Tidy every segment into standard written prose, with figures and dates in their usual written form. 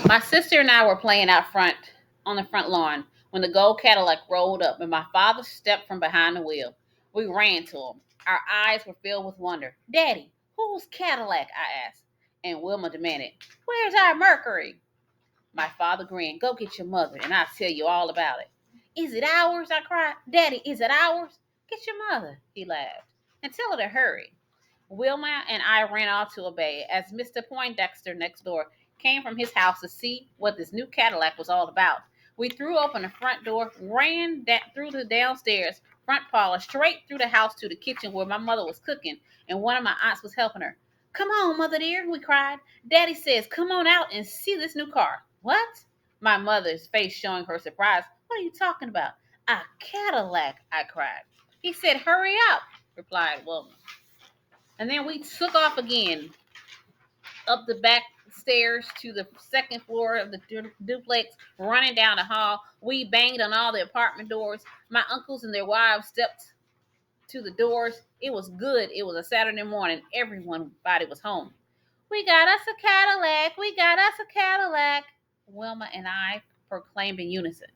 My sister and I were playing out front on the front lawn when the gold Cadillac rolled up and my father stepped from behind the wheel. We ran to him. Our eyes were filled with wonder. Daddy, whose Cadillac? I asked. And Wilma demanded, Where's our Mercury? My father grinned. Go get your mother and I'll tell you all about it. Is it ours? I cried. Daddy, is it ours? Get your mother, he laughed. And tell her to hurry. Wilma and I ran off to obey as Mr. Poindexter next door came from his house to see what this new Cadillac was all about. We threw open the front door, ran through the downstairs front parlor, straight through the house to the kitchen where my mother was cooking, and one of my aunts was helping her. Come on, mother dear, we cried. Daddy says, come on out and see this new car. What? My mother's face showing her surprise. What are you talking about? A Cadillac, I cried. He said, hurry up, replied Wilma. And then we took off again up the back stairs to the second floor of the duplex, running down the hall. We banged on all the apartment doors. My uncles and their wives stepped to the doors. It was good. It was a Saturday morning. Everybody was home. We got us a Cadillac. We got us a Cadillac. Wilma and I proclaimed in unison.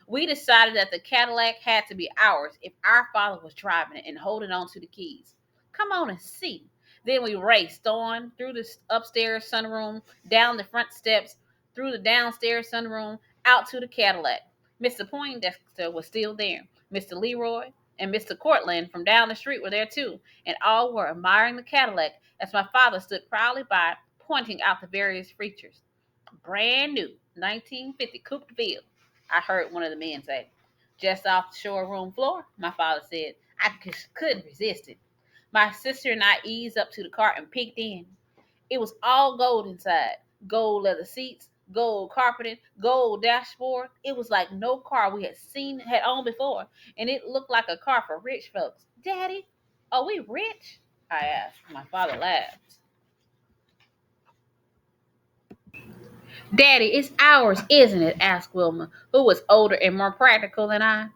We decided that the Cadillac had to be ours if our father was driving it and holding on to the keys. Come on and see. Then we raced on through the upstairs sunroom, down the front steps, through the downstairs sunroom, out to the Cadillac. Mr. Poindexter was still there. Mr. Leroy and Mr. Cortland from down the street were there too, and all were admiring the Cadillac as my father stood proudly by, pointing out the various features. Brand new, 1950 Coupe de Ville, I heard one of the men say. Just off the showroom floor, my father said. I just couldn't resist it. My sister and I eased up to the car and peeked in. It was all gold inside. Gold leather seats, gold carpeting, gold dashboard. It was like no car we had owned before, and it looked like a car for rich folks. Daddy, are we rich? I asked. My father laughed. Daddy, it's ours, isn't it? Asked Wilma, who was older and more practical than I.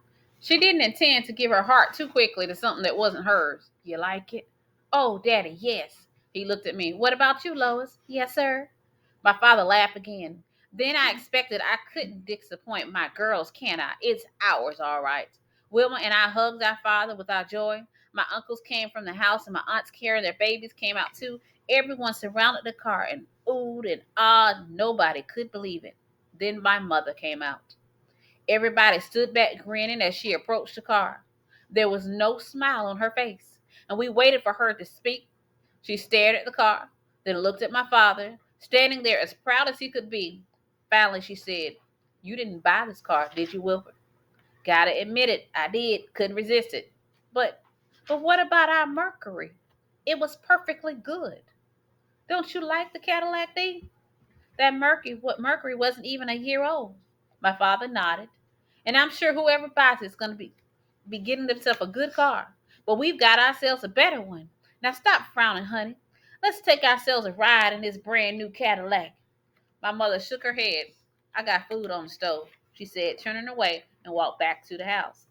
She didn't intend to give her heart too quickly to something that wasn't hers. You like it? Oh, Daddy, yes. He looked at me. What about you, Lois? Yes, sir. My father laughed again. Then I expected I couldn't disappoint my girls, can I? It's ours, all right. Wilma and I hugged our father with our joy. My uncles came from the house and my aunts carrying their babies came out too. Everyone surrounded the car and oohed and awed. Nobody could believe it. Then my mother came out. Everybody stood back grinning as she approached the car. There was no smile on her face, and we waited for her to speak. She stared at the car, then looked at my father, standing there as proud as he could be. Finally, she said, You didn't buy this car, did you, Wilbur? Gotta admit it, I did. Couldn't resist it. But, but what about our Mercury? It was perfectly good. Don't you like the Cadillac thing? Mercury wasn't even a year old. My father nodded. And I'm sure whoever buys it's gonna be getting themselves a good car. But we've got ourselves a better one. Now stop frowning, honey. Let's take ourselves a ride in this brand new Cadillac. My mother shook her head. I got food on the stove, she said, turning away and walked back to the house.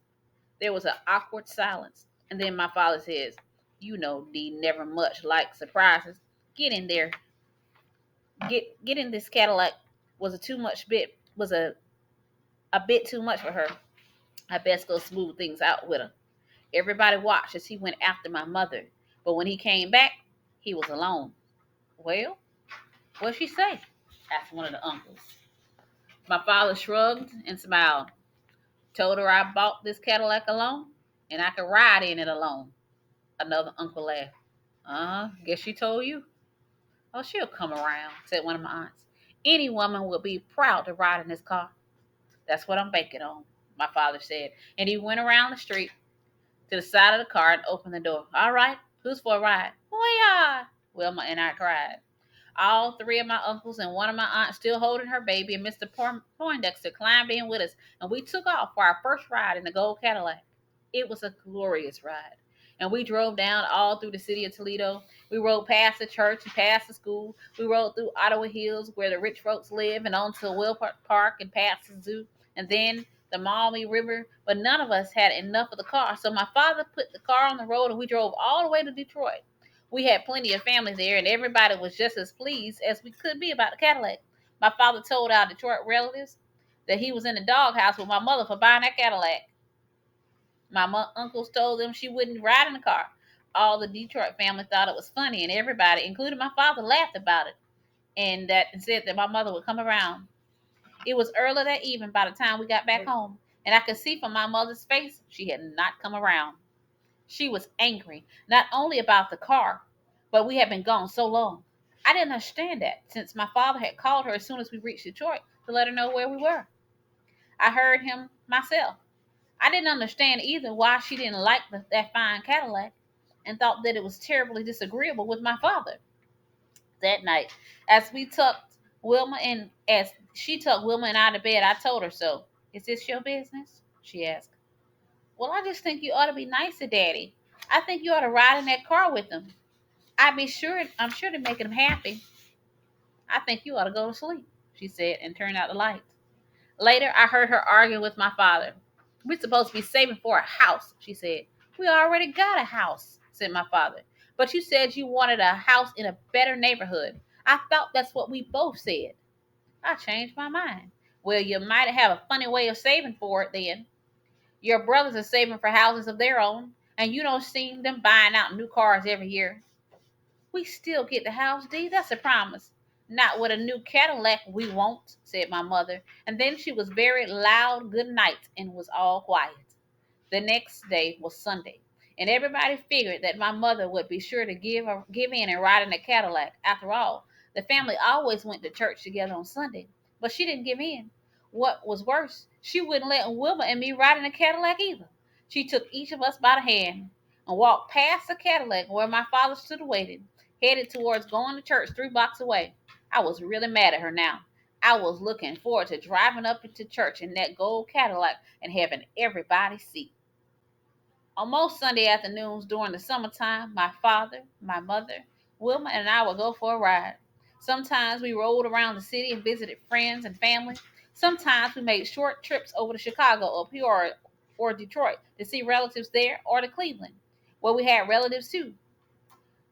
There was an awkward silence, and then my father says, You know, Dee never much likes surprises. Get in there. Get in this Cadillac was a too much bit was a bit too much for her. I best go smooth things out with her. Everybody watched as he went after my mother, but when he came back, he was alone. Well, what'd she say? Asked one of the uncles. My father shrugged and smiled. Told her I bought this Cadillac alone and I could ride in it alone. Another uncle laughed. Guess she told you. Oh, she'll come around, said one of my aunts. Any woman will be proud to ride in this car. That's what I'm banking on, my father said. And he went around the street to the side of the car and opened the door. All right, who's for a ride? We are, Wilma and I cried. All three of my uncles and one of my aunts still holding her baby, and Mr. Poindexter climbed in with us, and we took off for our first ride in the gold Cadillac. It was a glorious ride. And we drove down all through the city of Toledo. We rode past the church and past the school. We rode through Ottawa Hills where the rich folks live and on to Will Park and past the zoo. And then the Maumee River. But none of us had enough of the car. So my father put the car on the road and we drove all the way to Detroit. We had plenty of family there, and everybody was just as pleased as we could be about the Cadillac. My father told our Detroit relatives that he was in the doghouse with my mother for buying that Cadillac. My uncles told them she wouldn't ride in the car. All the Detroit family thought it was funny, and everybody, including my father, laughed about it and said that my mother would come around. It was early that evening by the time we got back home, and I could see from my mother's face she had not come around. She was angry, not only about the car, but we had been gone so long. I didn't understand that, since my father had called her as soon as we reached Detroit to let her know where we were. I heard him myself. I didn't understand either why she didn't like that fine Cadillac and thought that it was terribly disagreeable with my father. That night, as she tucked Wilma and I to bed, I told her so. Is this your business? She asked. Well, I just think you ought to be nice to Daddy. I think you ought to ride in that car with him. I'm sure to make him happy. I think you ought to go to sleep, she said, and turned out the lights. Later, I heard her arguing with my father. We're supposed to be saving for a house, she said. We already got a house, said my father. But you said you wanted a house in a better neighborhood. I thought that's what we both said. I changed my mind. Well, you might have a funny way of saving for it then. Your brothers are saving for houses of their own, and you don't see them buying out new cars every year. We still get the house, Dee. That's a promise. Not with a new Cadillac, we won't, said my mother. And then she was very loud good night and was all quiet. The next day was Sunday, and everybody figured that my mother would be sure to give in and ride in a Cadillac. After all, the family always went to church together on Sunday, but she didn't give in. What was worse, she wouldn't let Wilma and me ride in a Cadillac either. She took each of us by the hand and walked past the Cadillac where my father stood waiting, headed towards going to church 3 blocks away. I was really mad at her now. I was looking forward to driving up into church in that gold Cadillac and having everybody see. On most Sunday afternoons during the summertime, my father, my mother, Wilma, and I would go for a ride. Sometimes we rode around the city and visited friends and family. Sometimes we made short trips over to Chicago or Peoria or Detroit to see relatives there or to Cleveland, where we had relatives too.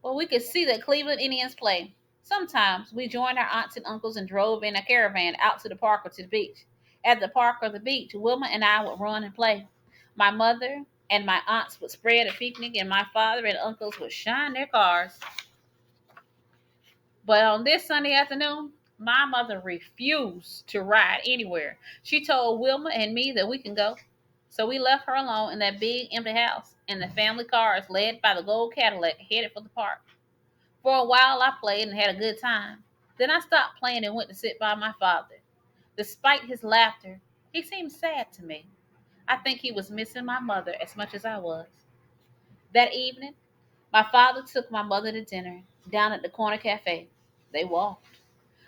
Well, we could see the Cleveland Indians play. Sometimes we joined our aunts and uncles and drove in a caravan out to the park or to the beach. At the park or the beach, Wilma and I would run and play. My mother and my aunts would spread a picnic, and my father and uncles would shine their cars. But on this Sunday afternoon, my mother refused to ride anywhere. She told Wilma and me that we can go. So we left her alone in that big empty house, and the family cars led by the gold Cadillac headed for the park. For a while, I played and had a good time. Then I stopped playing and went to sit by my father. Despite his laughter, he seemed sad to me. I think he was missing my mother as much as I was. That evening, my father took my mother to dinner down at the corner cafe. They walked.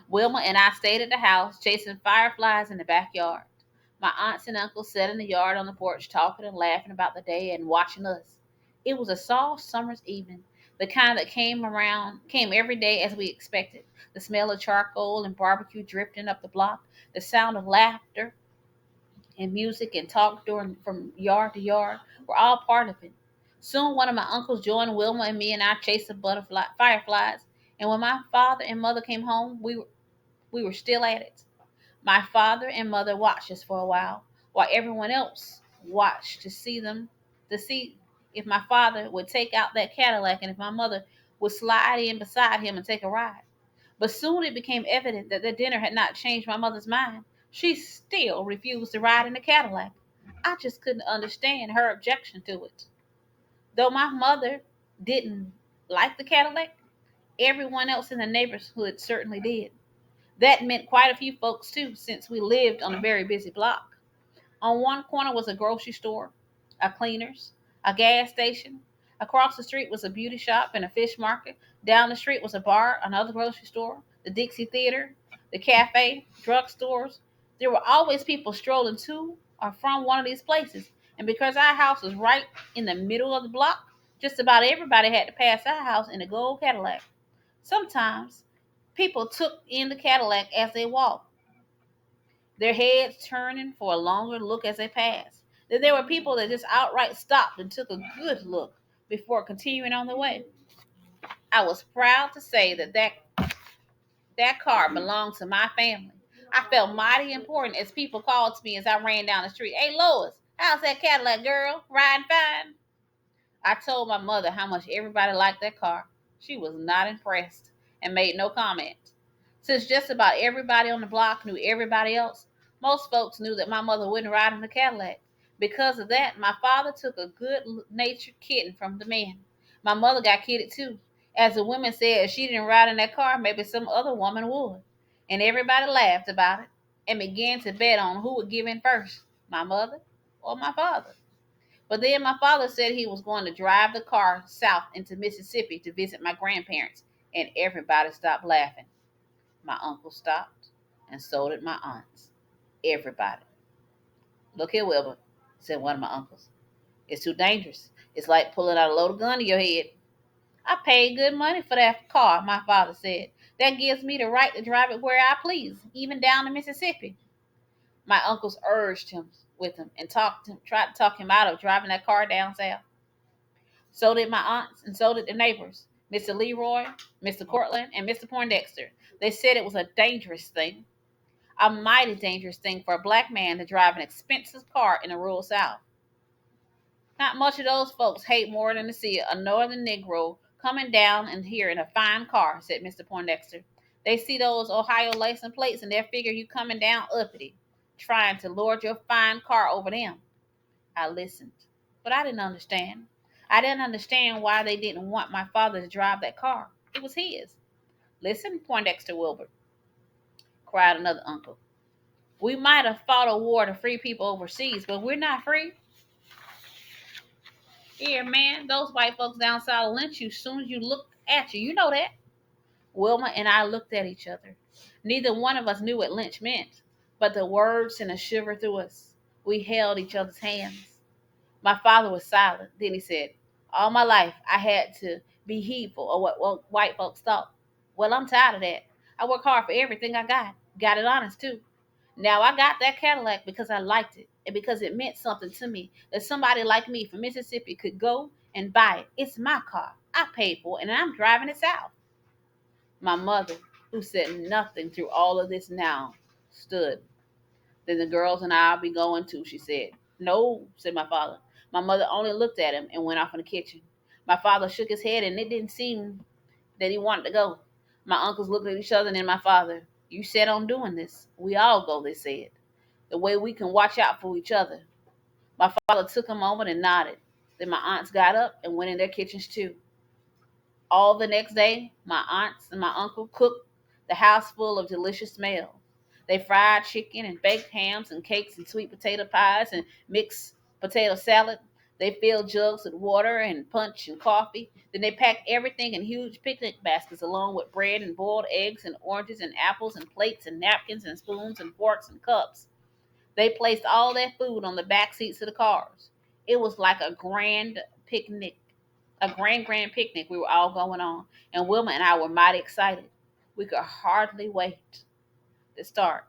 Wilma and I stayed at the house, chasing fireflies in the backyard. My aunts and uncles sat in the yard on the porch, talking and laughing about the day and watching us. It was a soft summer's evening, the kind that came every day as we expected. The smell of charcoal and barbecue drifting up the block, the sound of laughter and music and talk during from yard to yard were all part of it. Soon one of my uncles joined Wilma and me, and I chased the fireflies. And when my father and mother came home, we were still at it. My father and mother watched us for a while everyone else watched to see if my father would take out that Cadillac and if my mother would slide in beside him and take a ride. But soon it became evident that the dinner had not changed my mother's mind. She still refused to ride in the Cadillac. I just couldn't understand her objection to it. Though my mother didn't like the Cadillac, everyone else in the neighborhood certainly did. That meant quite a few folks too, since we lived on a very busy block. On one corner was a grocery store, a cleaner's, a gas station. Across the street was a beauty shop and a fish market. Down the street was a bar, another grocery store, the Dixie Theater, the cafe, drugstores. There were always people strolling to or from one of these places. And because our house was right in the middle of the block, just about everybody had to pass our house in a gold Cadillac. Sometimes people took in the Cadillac as they walked, their heads turning for a longer look as they passed. Then there were people that just outright stopped and took a good look before continuing on their way. I was proud to say that That car belonged to my family. I felt mighty important as people called to me as I ran down the street. Hey, Lois, how's that Cadillac girl? Riding fine? I told my mother how much everybody liked that car. She was not impressed and made no comment. Since just about everybody on the block knew everybody else, most folks knew that my mother wouldn't ride in a Cadillac. Because of that, my father took a good natured kidding from the man. My mother got kidded too. As the women said, if she didn't ride in that car, maybe some other woman would. And everybody laughed about it and began to bet on who would give in first, my mother or my father. But then my father said he was going to drive the car south into Mississippi to visit my grandparents, and everybody stopped laughing. My uncle stopped, and so did my aunts. Everybody. Look here, Wilbur, said one of my uncles. It's too dangerous. It's like pulling out a loaded gun to your head. I paid good money for that car, my father said. That gives me the right to drive it where I please, even down to Mississippi. My uncles urged him with him and tried to talk him out of driving that car down south. So did my aunts, and so did the neighbors, Mr. Leroy, Mr. Cortland, and Mr. Poindexter. They said it was a dangerous thing, a mighty dangerous thing for a black man to drive an expensive car in the rural South. Not much of those folks hate more than to see a northern Negro coming down and here in a fine car, said Mr. Poindexter. They see those Ohio license plates and they figure you coming down uppity, trying to lord your fine car over them. I listened, but I didn't understand. I didn't understand why they didn't want my father to drive that car. It was his. Listen, Poindexter Wilbur, cried another uncle. We might have fought a war to free people overseas, but we're not free. Here, man, those white folks down south will lynch you as soon as you look at you. You know that. Wilma and I looked at each other. Neither one of us knew what lynch meant, but the words sent a shiver through us. We held each other's hands. My father was silent. Then he said, all my life I had to be heedful of what white folks thought. Well, I'm tired of that. I work hard for everything I got. Got it honest, too. Now, I got that Cadillac because I liked it and because it meant something to me that somebody like me from Mississippi could go and buy it. It's my car. I paid for it and I'm driving it south. My mother, who said nothing through all of this now, stood. Then the girls and I'll be going too, she said. No, said my father. My mother only looked at him and went off in the kitchen. My father shook his head and it didn't seem that he wanted to go. My uncles looked at each other and then my father. You said on doing this. We all go, they said. The way we can watch out for each other. My father took a moment and nodded. Then my aunts got up and went in their kitchens too. All the next day, my aunts and my uncle cooked the house full of delicious smells. They fried chicken and baked hams and cakes and sweet potato pies and mixed potato salad. They filled jugs with water and punch and coffee. Then they packed everything in huge picnic baskets along with bread and boiled eggs and oranges and apples and plates and napkins and spoons and forks and cups. They placed all that food on the back seats of the cars. It was like a grand picnic, a grand picnic we were all going on, and Wilma and I were mighty excited. We could hardly wait to start.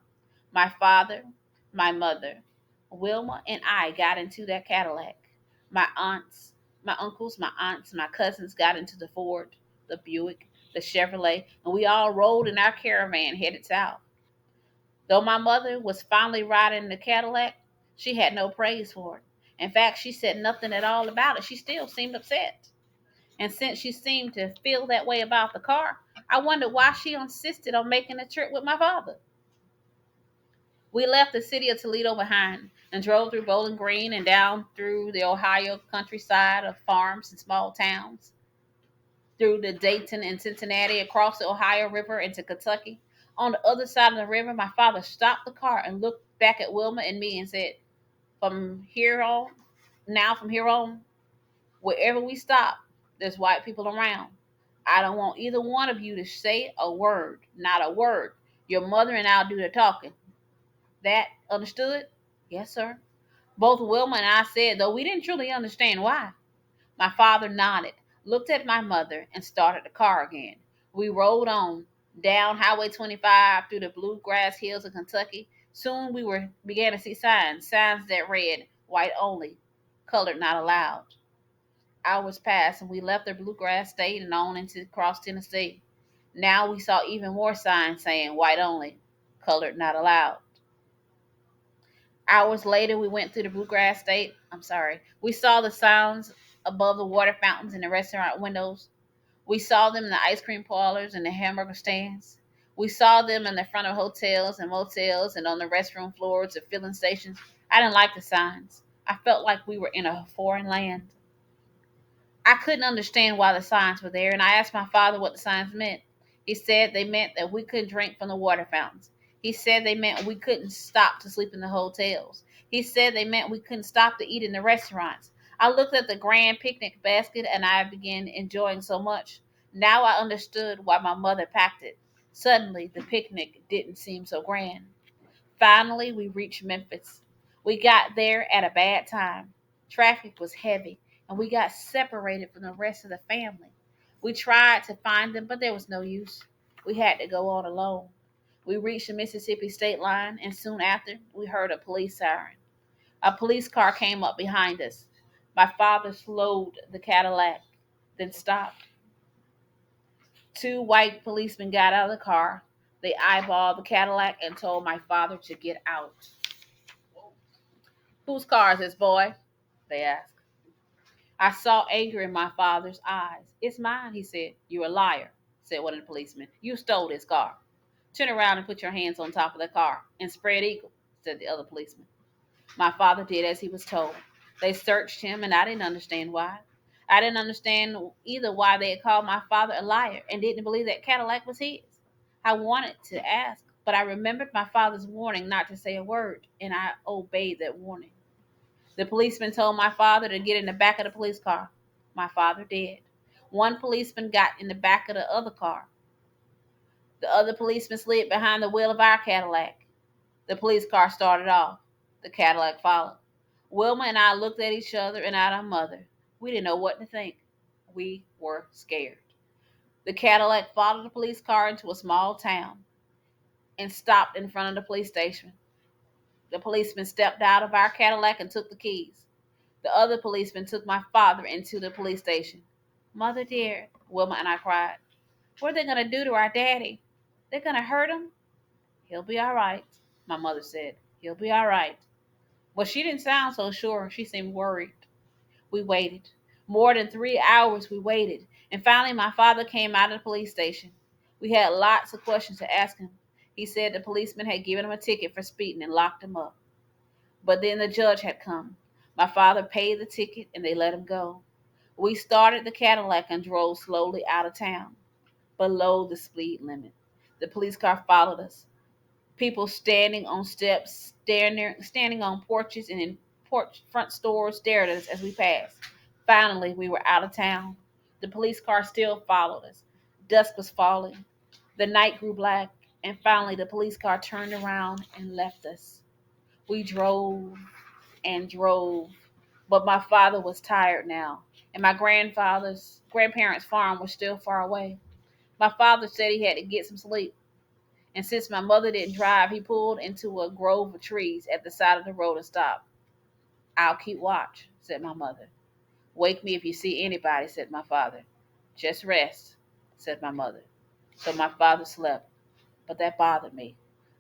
My father, my mother, Wilma, and I got into that Cadillac. My aunts, my uncles, my aunts, my cousins got into the Ford, the Buick, the Chevrolet, and we all rode in our caravan headed south. Though my mother was finally riding the Cadillac, she had no praise for it. In fact, she said nothing at all about it. She still seemed upset. And since she seemed to feel that way about the car, I wondered why she insisted on making the trip with my father. We left the city of Toledo behind and drove through Bowling Green and down through the Ohio countryside of farms and small towns, through the Dayton and Cincinnati, across the Ohio River into Kentucky. On the other side of the river, my father stopped the car and looked back at Wilma and me and said, From here on, from here on, wherever we stop, there's white people around. I don't want either one of you to say a word, not a word. Your mother and I'll do the talking. That understood? Yes, sir. Both Wilma and I said, though we didn't truly understand why. My father nodded, looked at my mother, and started the car again. We rode on down Highway 25 through the bluegrass hills of Kentucky. Soon began to see signs that read white only, colored not allowed. Hours passed and we left the bluegrass state and on into cross Tennessee. Now we saw even more signs saying white only, colored not allowed. Hours later, we went through the bluegrass state. We saw the sounds above the water fountains in the restaurant windows. We saw them in the ice cream parlors and the hamburger stands. We saw them in the front of hotels and motels and on the restroom floors of filling stations. I didn't like the signs. I felt like we were in a foreign land. I couldn't understand why the signs were there, and I asked my father what the signs meant. He said they meant that we couldn't drink from the water fountains. He said they meant we couldn't stop to sleep in the hotels. He said they meant we couldn't stop to eat in the restaurants. I looked at the grand picnic basket and I began enjoying so much. Now I understood why my mother packed it. Suddenly, the picnic didn't seem so grand. Finally, we reached Memphis. We got there at a bad time. Traffic was heavy, and we got separated from the rest of the family. We tried to find them, but there was no use. We had to go on alone. We reached the Mississippi state line, and soon after, we heard a police siren. A police car came up behind us. My father slowed the Cadillac, then stopped. Two white policemen got out of the car. They eyeballed the Cadillac and told my father to get out. Whose car is this, boy? They asked. I saw anger in my father's eyes. It's mine, he said. You're a liar, said one of the policemen. You stole this car. Turn around and put your hands on top of the car and spread eagle, said the other policeman. My father did as he was told. They searched him, and I didn't understand why. I didn't understand either why they had called my father a liar and didn't believe that Cadillac was his. I wanted to ask, but I remembered my father's warning not to say a word, and I obeyed that warning. The policeman told my father to get in the back of the police car. My father did. One policeman got in the back of the other car. The other policeman slid behind the wheel of our Cadillac. The police car started off. The Cadillac followed. Wilma and I looked at each other and at our mother. We didn't know what to think. We were scared. The Cadillac followed the police car into a small town and stopped in front of the police station. The policeman stepped out of our Cadillac and took the keys. The other policeman took my father into the police station. Mother dear, Wilma and I cried. What are they going to do to our daddy? They're going to hurt him? He'll be all right, my mother said. He'll be all right. Well, she didn't sound so sure. She seemed worried. We waited. More than 3 hours we waited. And finally, my father came out of the police station. We had lots of questions to ask him. He said the policeman had given him a ticket for speeding and locked him up. But then the judge had come. My father paid the ticket and they let him go. We started the Cadillac and drove slowly out of town, below the speed limit. The police car followed us. People standing on steps, standing on porches and in porch front stores stared at us as we passed. Finally, we were out of town. The police car still followed us. Dusk was falling. The night grew black, and finally the police car turned around and left us. We drove and drove, but my father was tired now, and my grandparents' farm was still far away. My father said he had to get some sleep, and since my mother didn't drive, he pulled into a grove of trees at the side of the road and stopped. I'll keep watch, said my mother. Wake me if you see anybody, said my father. Just rest, said my mother. So my father slept, but that bothered me.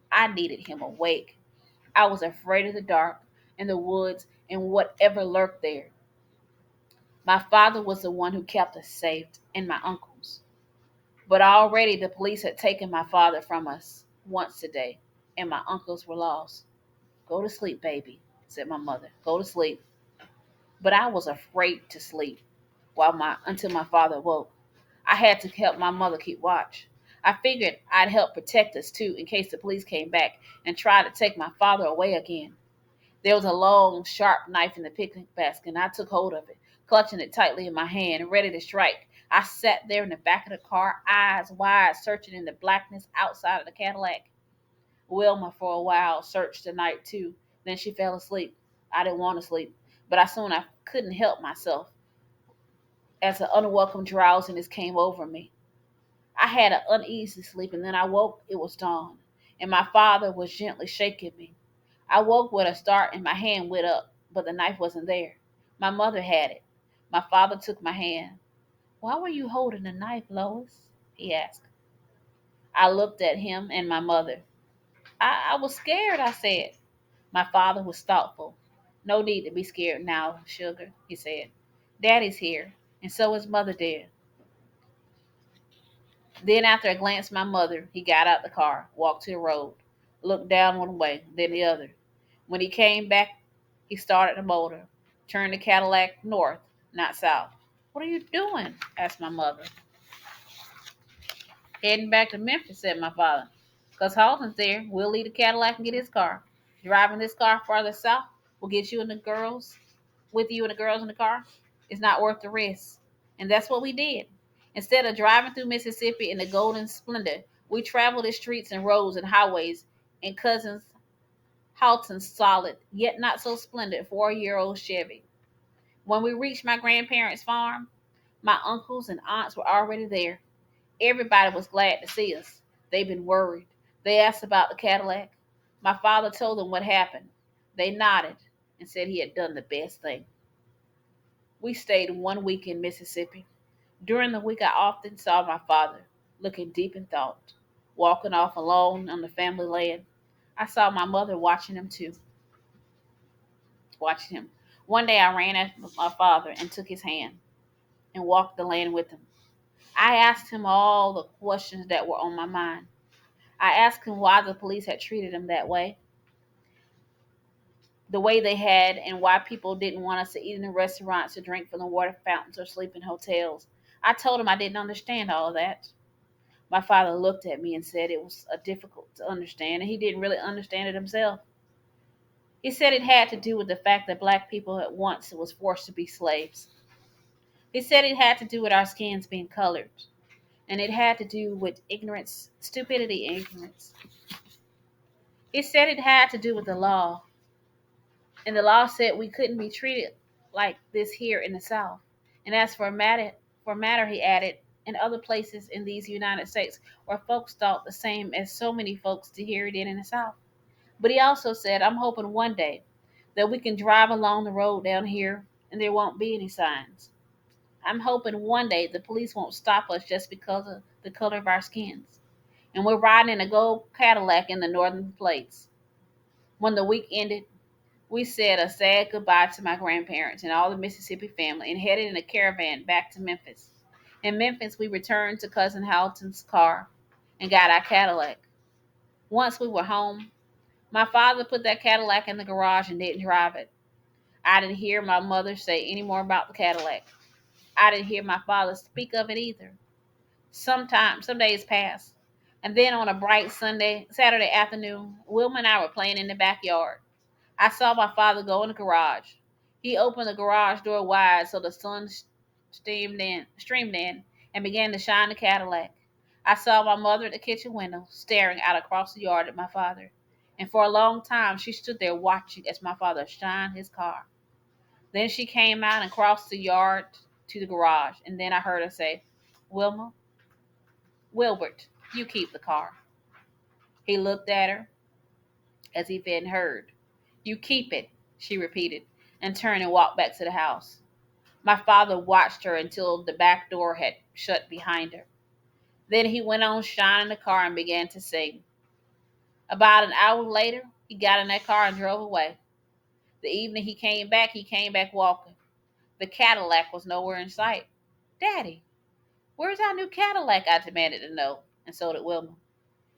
I needed him awake. I was afraid of the dark and the woods and whatever lurked there. My father was the one who kept us safe, and my uncles. But already the police had taken my father from us once today, and my uncles were lost. Go to sleep, baby, said my mother. Go to sleep. But I was afraid to sleep until my father woke. I had to help my mother keep watch. I figured I'd help protect us too in case the police came back and tried to take my father away again. There was a long, sharp knife in the picnic basket, and I took hold of it, clutching it tightly in my hand, ready to strike. I sat there in the back of the car, eyes wide, searching in the blackness outside of the Cadillac. Wilma, for a while, searched the night too. Then she fell asleep. I didn't want to sleep, but I couldn't help myself as an unwelcome drowsiness came over me. I had an uneasy sleep, and then I woke. It was dawn, and my father was gently shaking me. I woke with a start and my hand went up, but the knife wasn't there. My mother had it. My father took my hand. Why were you holding the knife, Lois? He asked. I looked at him and my mother. I was scared, I said. My father was thoughtful. No need to be scared now, sugar, he said. Daddy's here, and so is Mother dear. Then, after a glance at my mother, he got out the car, walked to the road, looked down one way, then the other. When he came back, he started the motor, turned the Cadillac north, not south. What are you doing? Asked my mother. Heading back to Memphis, said my father. Because Halton's there, we'll leave the Cadillac and get his car. Driving this car farther south will get you and the girls, with you and the girls in the car. It's not worth the risk. And that's what we did. Instead of driving through Mississippi in the golden splendor, we traveled the streets and roads and highways in Cousin Halton's solid, yet not so splendid 4-year-old Chevy. When we reached my grandparents' farm, my uncles and aunts were already there. Everybody was glad to see us. They'd been worried. They asked about the Cadillac. My father told them what happened. They nodded and said he had done the best thing. We stayed 1 week in Mississippi. During the week, I often saw my father, looking deep in thought, walking off alone on the family land. I saw my mother watching him too, watching him. One day, I ran after my father and took his hand and walked the land with him. I asked him all the questions that were on my mind. I asked him why the police had treated him that way, the way they had, and why people didn't want us to eat in the restaurants or drink from the water fountains or sleep in hotels. I told him I didn't understand all of that. My father looked at me and said it was difficult to understand, and he didn't really understand it himself. He said it had to do with the fact that black people at once was forced to be slaves. He said it had to do with our skins being colored, and it had to do with ignorance, stupidity, and ignorance. He said it had to do with the law, and the law said we couldn't be treated like this here in the South. And as for matter, he added, in other places in these United States where folks thought the same as so many folks to hear it in the South. But he also said, I'm hoping one day that we can drive along the road down here and there won't be any signs. I'm hoping one day the police won't stop us just because of the color of our skins. And we're riding in a gold Cadillac in the northern plates. When the week ended, we said a sad goodbye to my grandparents and all the Mississippi family and headed in a caravan back to Memphis. In Memphis, we returned to Cousin Halton's car and got our Cadillac. Once we were home, my father put that Cadillac in the garage and didn't drive it. I didn't hear my mother say any more about the Cadillac. I didn't hear my father speak of it either. Some days passed, and then on a bright Saturday afternoon, Wilma and I were playing in the backyard. I saw my father go in the garage. He opened the garage door wide so the sun streamed in, and began to shine the Cadillac. I saw my mother at the kitchen window, staring out across the yard at my father. And for a long time, she stood there watching as my father shined his car. Then she came out and crossed the yard to the garage, and then I heard her say, Wilma, Wilbert, you keep the car. He looked at her as if he hadn't heard. You keep it, she repeated, and turned and walked back to the house. My father watched her until the back door had shut behind her. Then he went on shining the car and began to sing. About an hour later, he got in that car and drove away. The evening he came back walking. The Cadillac was nowhere in sight. Daddy, where's our new Cadillac? I demanded to know, and so did Wilma.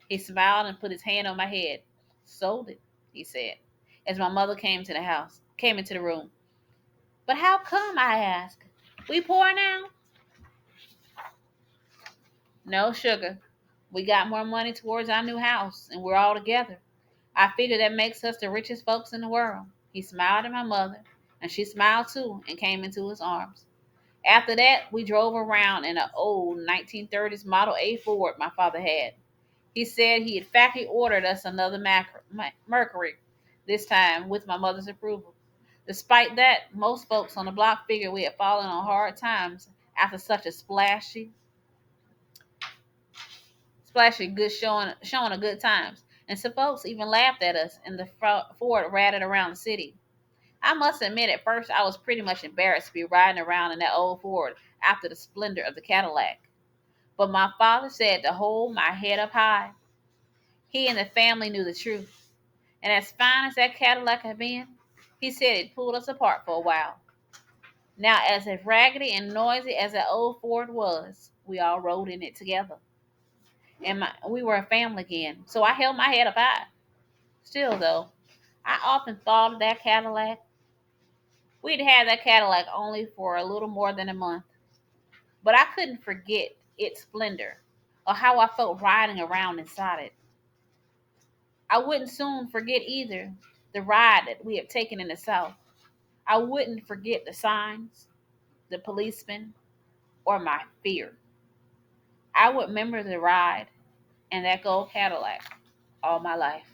He smiled and put his hand on my head. Sold it, he said, as my mother came into the room. But how come? I asked. We poor now? No, sugar. We got more money towards our new house, and we're all together. I figure that makes us the richest folks in the world. He smiled at my mother, and she smiled too and came into his arms. After that, we drove around in an old 1930s Model A Ford my father had. He said he had factory ordered us another Mercury, this time with my mother's approval. Despite that, most folks on the block figured we had fallen on hard times after such a splashy good showing of good times. And some folks even laughed at us and the Ford ratted around the city. I must admit, at first I was pretty much embarrassed to be riding around in that old Ford after the splendor of the Cadillac. But my father said to hold my head up high. He and the family knew the truth. And as fine as that Cadillac had been, he said it pulled us apart for a while. Now, as raggedy and noisy as that old Ford was, we all rode in it together. And we were a family again, so I held my head up high. Still, though, I often thought of that Cadillac. We'd had that Cadillac only for a little more than a month, but I couldn't forget its splendor or how I felt riding around inside it. I wouldn't soon forget either the ride that we had taken in the South. I wouldn't forget the signs, the policemen, or my fear. I would remember the ride and that gold Cadillac all my life.